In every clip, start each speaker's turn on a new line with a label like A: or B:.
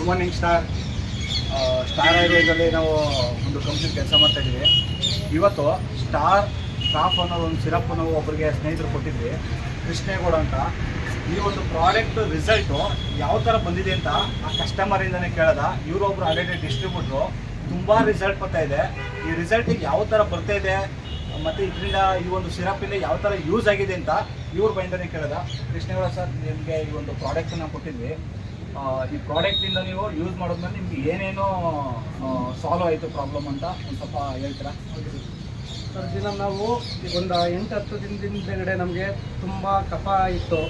A: Good morning star ಆಯುರ್ವೇದದಲ್ಲಿ ನಾವು ಒಂದು ಕಂಪ್ನಿ ಕೆಲಸ ಮಾಡ್ತಾಯಿದ್ದೀವಿ. ಇವತ್ತು ಸ್ಟಾರ್ ಕಾಫ್ ಅನ್ನೋದು ಒಂದು ಸಿರಪ್ ನಾವು ಒಬ್ಬರಿಗೆ ಸ್ನೇಹಿತರು ಕೊಟ್ಟಿದ್ವಿ, ಕೃಷ್ಣೇಗೌಡ ಅಂತ. ಈ ಒಂದು ಪ್ರಾಡಕ್ಟ್ ರಿಸಲ್ಟು ಯಾವ ಥರ ಬಂದಿದೆ ಅಂತ ಆ ಕಸ್ಟಮರಿಂದನೇ ಕೇಳೋದ. ಇವರೊಬ್ಬರು ಆಲ್ರೆಡಿ ಡಿಸ್ಟ್ರಿಬ್ಯೂಟ್ರು, ತುಂಬ ರಿಸಲ್ಟ್ ಬರ್ತಾ ಇದೆ. ಈ ರಿಸಲ್ಟಿಗೆ ಯಾವ ಥರ ಬರ್ತಾ ಇದೆ ಮತ್ತು ಇದರಿಂದ ಈ ಒಂದು ಸಿರಪ್ಪಿಂದ ಯಾವ ಥರ ಯೂಸ್ ಆಗಿದೆ ಅಂತ ಇವ್ರ ಬೈಂದನೇ ಕೇಳೋದ. ಕೃಷ್ಣೇಗೌಡ ಸರ್, ನಿಮಗೆ ಈ ಒಂದು ಪ್ರಾಡಕ್ಟನ್ನು ಕೊಟ್ಟಿದ್ವಿ. ಈ ಪ್ರಾಡಕ್ಟಿಂದ ನೀವು ಯೂಸ್ ಮಾಡೋದ್ಮೇಲೆ ನಿಮ್ಗೆ ಏನೇನೋ ಸಾಲ್ವ್ ಆಯಿತು ಪ್ರಾಬ್ಲಮ್ ಅಂತ ಒಂದು ಸ್ವಲ್ಪ ಹೇಳ್ತೀರಾ?
B: ಸರ್, ದಿನ ನಾವು ಒಂದು 8-10 ದಿನದಿಂದಗಡೆ ನಮಗೆ ತುಂಬ ಕಫ ಇತ್ತು,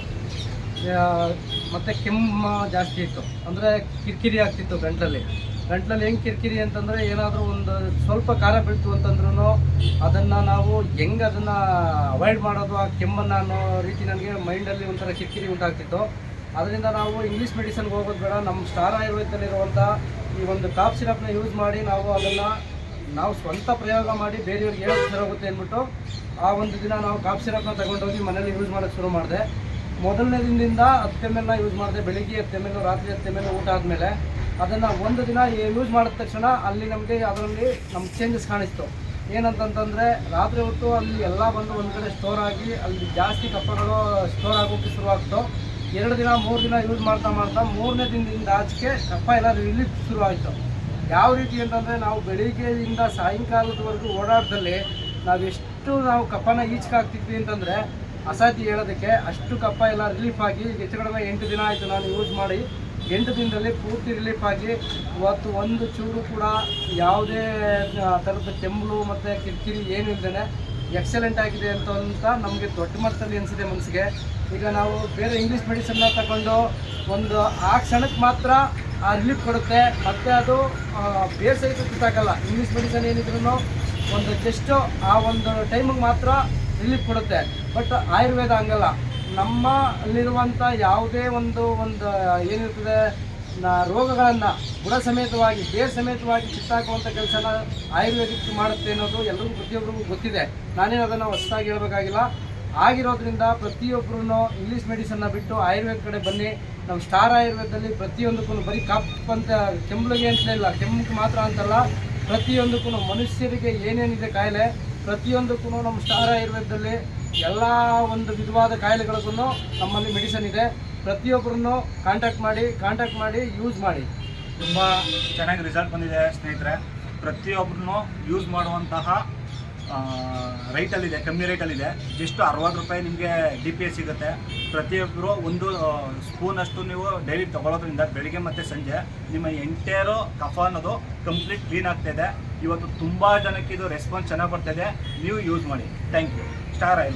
B: ಮತ್ತು ಕೆಮ್ಮು ಜಾಸ್ತಿ ಇತ್ತು, ಅಂದರೆ ಕಿರಿಕಿರಿ ಆಗ್ತಿತ್ತು ಗಂಟಲಲ್ಲಿ. ಹೆಂಗೆ ಕಿರಿಕಿರಿ ಅಂತಂದರೆ, ಏನಾದರೂ ಒಂದು ಸ್ವಲ್ಪ ಖಾರ ಬೀಳ್ತು ಅಂತಂದ್ರೂ ಅದನ್ನು ನಾವು ಹೆಂಗೆ ಅದನ್ನು ಅವಾಯ್ಡ್ ಮಾಡೋದು, ಆ ಕೆಮ್ಮನ್ನು ಅನ್ನೋ ರೀತಿ ನನಗೆ ಮೈಂಡಲ್ಲಿ ಒಂಥರ ಕಿರಿಕಿರಿ ಉಂಟಾಗ್ತಿತ್ತು. ಅದರಿಂದ ನಾವು ಇಂಗ್ಲೀಷ್ ಮೆಡಿಸನ್ಗೆ ಹೋಗೋದು ಬೇಡ, ನಮ್ಮ ಸ್ಟಾರ್ ಆಯುರ್ವೇದದಲ್ಲಿರುವಂಥ ಈ ಒಂದು ಕಾಫ್ ಸಿರಪ್ನ ಯೂಸ್ ಮಾಡಿ ನಾವು ಸ್ವಂತ ಪ್ರಯೋಗ ಮಾಡಿ ಬೇರೆಯವ್ರಿಗೆ ಹೇಳೋದು ಸರೋಗುತ್ತೆ ಅಂದ್ಬಿಟ್ಟು ಆ ಒಂದು ದಿನ ನಾವು ಕಾಫ್ ಸಿರಪ್ನ ತಗೊಂಡೋಗಿ ಮನೇಲಿ ಯೂಸ್ ಮಾಡೋಕ್ಕೆ ಶುರು ಮಾಡಿದೆ. ಮೊದಲನೇ ದಿನದಿಂದ 10 ml ಯೂಸ್ ಮಾಡಿದೆ. ಬೆಳಿಗ್ಗೆ 10 ml, ರಾತ್ರಿ 10 ml ಊಟ ಆದಮೇಲೆ ಅದನ್ನು ಒಂದು ದಿನ ಯೂಸ್ ಮಾಡಿದ ತಕ್ಷಣ ಅದರಲ್ಲಿ ನಮ್ಗೆ ಚೇಂಜಸ್ ಕಾಣಿಸ್ತು. ಏನಂತಂತಂದರೆ, ರಾತ್ರಿ ಹೊತ್ತು ಅಲ್ಲಿ ಎಲ್ಲ ಬಂದು ಒಂದು ಕಡೆ ಸ್ಟೋರ್ ಆಗಿ ಅಲ್ಲಿ ಜಾಸ್ತಿ ಕಫಗಳು ಸ್ಟೋರ್ ಆಗೋಕ್ಕೆ ಶುರುವಾಗ್ತು. 2 ದಿನ 3 ದಿನ ಯೂಸ್ ಮಾಡ್ತಾ 3ನೇ ದಿನದಿಂದ ಆಚೆಗೆ ಕಫ ಎಲ್ಲ ರಿಲೀಫ್ ಶುರುವಾಯಿತು. ಯಾವ ರೀತಿ ಅಂತಂದರೆ, ನಾವು ಬೆಳಿಗ್ಗೆಯಿಂದ ಸಾಯಂಕಾಲದವರೆಗೂ ಓಡಾಟದಲ್ಲಿ ನಾವೆಷ್ಟು ಕಫನ ಈಚೆಗಾಗ್ತಿದ್ವಿ ಅಂತಂದರೆ ಅಸಾಧ್ಯ ಹೇಳೋದಕ್ಕೆ. ಅಷ್ಟು ಕಫ ಎಲ್ಲ ರಿಲೀಫ್ ಆಗಿ ಹೆಚ್ಚು ಕಡಿಮೆ 8 ದಿನ ಆಯಿತು ನಾನು ಯೂಸ್ ಮಾಡಿ. 8 ದಿನದಲ್ಲಿ ಪೂರ್ತಿ ರಿಲೀಫ್ ಆಗಿ ಇವತ್ತು ಒಂದು ಚೂರು ಕೂಡ ಯಾವುದೇ ಥರದ ಕೆಮ್ಮು ಮತ್ತು ಕಿರಿಕಿರಿ ಏನಿಲ್ಲದೇ ಎಕ್ಸಲೆಂಟ್ ಆಗಿದೆ ಅಂತ ನಮಗೆ ದೊಡ್ಡ ಮಟ್ಟದಲ್ಲಿ ಅನಿಸಿದೆ ಮನಸ್ಸಿಗೆ. ಈಗ ನಾವು ಬೇರೆ ಇಂಗ್ಲೀಷ್ ಮೆಡಿಸನ್ನ ತಗೊಂಡು ಒಂದು ಆ ಕ್ಷಣಕ್ಕೆ ಮಾತ್ರ ಆ ರಿಲೀಫ್ ಕೊಡುತ್ತೆ, ಮತ್ತು ಅದು ಬೇರೆ ಸಹಿತ ಗೊತ್ತಾಗಲ್ಲ. ಇಂಗ್ಲೀಷ್ ಮೆಡಿಸನ್ ಏನಿದ್ರು ಒಂದು ಜಸ್ಟು ಆ ಒಂದು ಟೈಮಿಗೆ ಮಾತ್ರ ರಿಲೀಫ್ ಕೊಡುತ್ತೆ. ಬಟ್ ಆಯುರ್ವೇದ ಹಂಗಲ್ಲ. ನಮ್ಮ ಅಲ್ಲಿರುವಂಥ ಯಾವುದೇ ಒಂದು ಏನಿರ್ತದೆ ರೋಗಗಳನ್ನು ಬುಡ ಸಮೇತವಾಗಿ ಬೇರೆ ಸಮೇತವಾಗಿ ಕಿತ್ತಾಕುವಂಥ ಕೆಲಸನ ಆಯುರ್ವೇದಿಕ್ ಮಾಡುತ್ತೆ ಅನ್ನೋದು ಎಲ್ಲರಿಗೂ ಪ್ರತಿಯೊಬ್ಬರಿಗೂ ಗೊತ್ತಿದೆ. ನಾನೇನು ಅದನ್ನು ಹೊಸದಾಗಿ ಹೇಳಬೇಕಾಗಿಲ್ಲ. ಆಗಿರೋದ್ರಿಂದ ಪ್ರತಿಯೊಬ್ಬರೂ ಇಂಗ್ಲೀಷ್ ಮೆಡಿಸನ್ನ ಬಿಟ್ಟು ಆಯುರ್ವೇದ ಕಡೆ ಬನ್ನಿ. ನಮ್ಮ ಸ್ಟಾರ್ ಆಯುರ್ವೇದದಲ್ಲಿ ಪ್ರತಿಯೊಂದಕ್ಕೂ ಬರೀ ಕಫ್ ಅಂತ ಕೆಮ್ಮಲಿಗೆ ಅಂತಲೇ ಇಲ್ಲ, ಕೆಮ್ಮಕ್ಕೆ ಮಾತ್ರ ಅಂತಲ್ಲ, ಪ್ರತಿಯೊಂದಕ್ಕೂ ಮನುಷ್ಯರಿಗೆ ಏನೇನಿದೆ ಕಾಯಿಲೆ ಪ್ರತಿಯೊಂದಕ್ಕೂ ನಮ್ಮ ಸ್ಟಾರ್ ಆಯುರ್ವೇದದಲ್ಲಿ ಎಲ್ಲ ಒಂದು ವಿಧವಾದ ಕಾಯಿಲೆಗಳಿಗೂ ನಮ್ಮಲ್ಲಿ ಮೆಡಿಸನ್ ಇದೆ. ಪ್ರತಿಯೊಬ್ಬರನ್ನು ಕಾಂಟ್ಯಾಕ್ಟ್ ಮಾಡಿ ಯೂಸ್ ಮಾಡಿ.
A: ತುಂಬ ಚೆನ್ನಾಗಿ ರಿಸಲ್ಟ್ ಬಂದಿದೆ ಸ್ನೇಹಿತರೆ. ಪ್ರತಿಯೊಬ್ಬರೂ ಯೂಸ್ ಮಾಡುವಂತಹ ರೈಟಲ್ಲಿದೆ, ಕಮ್ಮಿ ರೇಟಲ್ಲಿದೆ. ಜಸ್ಟ್ 60 ರೂಪಾಯಿ ನಿಮಗೆ DPS ಸಿಗುತ್ತೆ. ಪ್ರತಿಯೊಬ್ಬರು ಒಂದು ಸ್ಪೂನಷ್ಟು ನೀವು ಡೈಲಿ ತೊಗೊಳೋದ್ರಿಂದ ಬೆಳಿಗ್ಗೆ ಮತ್ತು ಸಂಜೆ ನಿಮ್ಮ ಎಂಟೈರು ಕಫ ಅನ್ನೋದು ಕಂಪ್ಲೀಟ್ ಕ್ಲೀನ್ ಆಗ್ತಾಯಿದೆ. ಇವತ್ತು ತುಂಬ ಜನಕ್ಕೆ ಇದು ರೆಸ್ಪಾನ್ಸ್ ಚೆನ್ನಾಗಿ ಬರ್ತಾಯಿದೆ. ನೀವು ಯೂಸ್ ಮಾಡಿ. Thank you. Star oil.